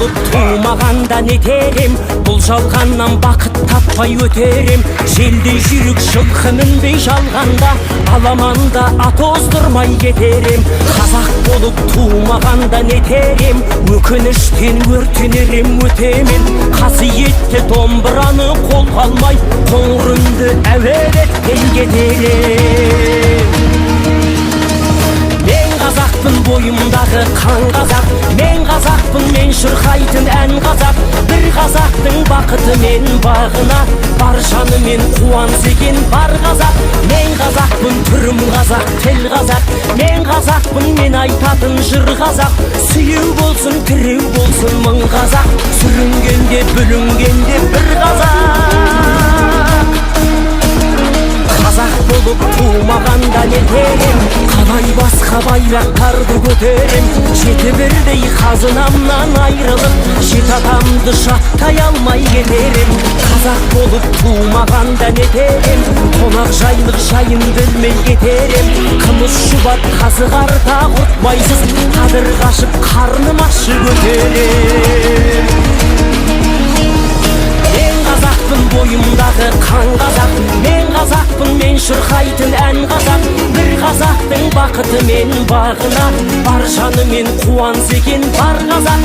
болып тумағанда нетерем, бұл жалғаннан бақыт таппай өтерем. Желдей жүрек жылқы мінбей жалғанда, аламанда ат оздырмай кетерем. Қазақ болып тумағанда нетерем, өкініштен өртенерем өтемен. Қасиетті домбыраны қолға алмай, қоңыр үнді әуелетпен кетерем. Мен қазақпын, бойымдағы қан қазақ. Мен қазақпын, мен шырқайтын ән қазақ. Бір қазақтың бақыты мен бағына, бар жанымен қуанса екен бар қазақ. Мен қазақпын, түрім қазақ, тіл қазақ. Мен қазақпын, мен айтатын жыр қазақ. Сүйеу болсын, тіреу болсын мың қазақ. Сүрінгенде, бүлінгенде бір қазақ. Қазақ болып тумағанда нетерем, қалай басқа байрақтарды көтерем. Жеті бірдей қазынамнан айрылып, жеті атамды жаттай алмай кетерем. Қазақ болып тумағанда нетерем, қонақ жайлық жайын білмей кетерем. Қымыз шұбат қазы қарта құртмайсыз, қадыр қашып қарным ашы көтерем. Мен қазақпын, бойымдағы қан қазақ. Мен қазақпын, мен шырқайтын ән қазақ. Бір қазақтың бақыты мен бағына, бар жанымен қуанса екен бар қазақ.